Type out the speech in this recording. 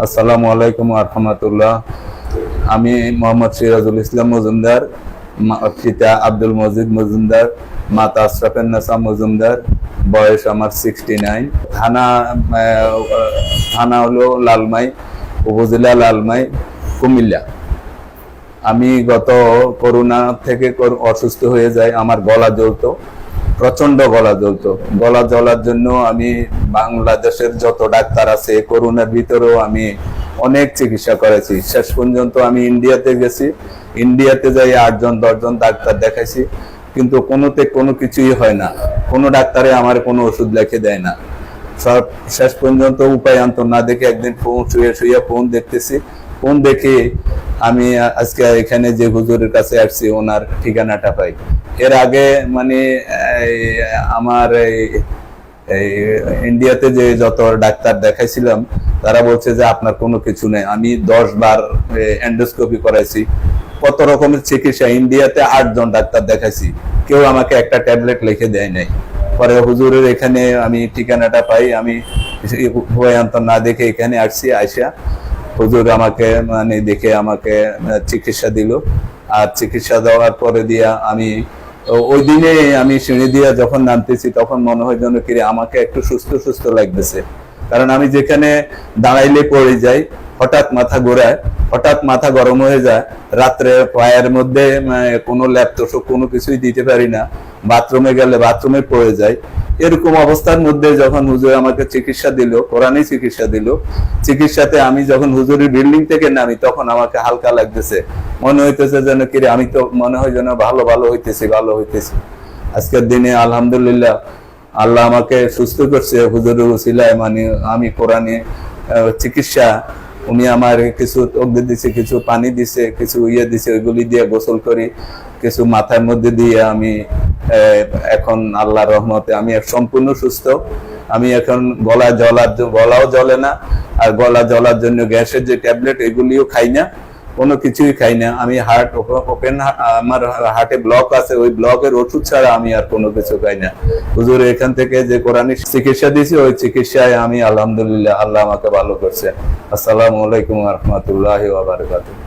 আসসালামু আলাইকুম রাহমাতুল্লাহ। আমি মোহাম্মদ সিরাজুল ইসলাম মজুমদার, পিতা আব্দুল মজিদ মজুমদার, মাতা আশরাফুন্নেসা মজুমদার। বয়স আমার 69। থানা হলো লালমাই, উপজেলা লালমাই, কুমিল্লা। আমি গত করোনা থেকে অসুস্থ হয়ে যাই। আমার গলা জ্বলতো, প্রচন্ড গলা জ্বলতো। গলা জ্বলার জন্য আমি বাংলাদেশের যত ডাক্তার আছে, করোনার ভিতরেও আমি অনেক চিকিৎসা করেছি। শেষ পর্যন্ত আমি ইন্ডিয়াতে গেছি। ইন্ডিয়াতে যাই 8 জন 10 জন ডাক্তার দেখাইছি, কিন্তু কোনো কিছুই হয় না। কোনো ডাক্তারে আমার কোনো ওষুধ লিখে দেয় না। সব শেষ পর্যন্ত উপায়ান্ত না দেখে একদিন শুয়ে ফোন দেখতেছি। ফোন দেখে আমি আজকে এখানে যে হুজুরের কাছে আসছি, ওনার ঠিকানাটা পাই। এর আগে মানে আমার এই ইন্ডিয়াতে যে যত ডাক্তার দেখাইছিলাম, তারা বলছে যে আপনার কোনো কিছু নেই। আমি 10 বার এন্ডোস্কোপি করাইছি, কত রকমের চিকিৎসা। ইন্ডিয়াতে 8 জন ডাক্তার দেখাইছি, কেউ আমাকে একটা ট্যাবলেট লিখে দেয় নাই। পরে হুজুরের এখানে আমি ঠিকানাটা পাই। আমি ভয়ান্ত না দেখে এখানে আসছি। আইসা হুজুর আমাকে মানে দেখে আমাকে চিকিৎসা দিল। আর চিকিৎসা দেওয়ার পরে দিয়া আমি ওই দিনে আমি সিঁড়ি দিয়া যখন নামতেছি, তখন মনে হয় যেন কি আমাকে একটু সুস্থ সুস্থ লাগতেছে। কারণ আমি যেখানে দাঁড়াইলে পড়ে যাই, হঠাৎ মাথা ঘোরায়, হঠাৎ মাথা গরম হয়ে যায়। রাত্রে পায়ের মধ্যে কোনো ল্যাপটপ কোনো কিছুই দিতে পারি না। বাথরুমে গেলে বাথরুমে পড়ে যায়। এরকম অবস্থার মধ্যে যখন হুজুর আমাকে চিকিৎসা দিল, কোরআনী চিকিৎসা দিল, চিকিৎসাতে আমি যখন হুজুরের বিল্ডিং থেকে নামি, তখন আমাকে হালকা লাগতেছে। মনে হইতেছে যেন কি আমি তো মনে হয় যেন ভালো হইতেছি। আজকের দিনে আলহামদুলিল্লাহ আল্লাহ আমাকে সুস্থ করছে হুজুরের উসিলায়। মানে আমি কোরআনী চিকিৎসা, উনি আমার কিছু তকদি দিছে, কিছু পানি দিছে, কিছু দিছে, ওইগুলি দিয়ে গোসল করি, কিছু মাথার মধ্যে দিয়ে আমি এখন আল্লাহর রহমতে আমি সম্পূর্ণ সুস্থ। আমি এখন গলাও জ্বলে না। আর গলা জ্বলার জন্য গ্যাসের যে ট্যাবলেট, এগুলিও খাই না, কোনো কিছুই খাই না। আমি হার্ট ওপেন, আমার হার্টে ব্লক আছে, ওই ব্লকের ওষুধ ছাড়া আমি আর কোনো কিছু খাই না। হুজুর এখান থেকে যে কোরআনী চিকিৎসা দিয়েছি, ওই চিকিৎসায় আমি আলহামদুলিল্লাহ, আল্লাহ আমাকে ভালো করছে। আসসালামু আলাইকুম রাহমাতুল্লাহি ওয়া বারাকাতুহু।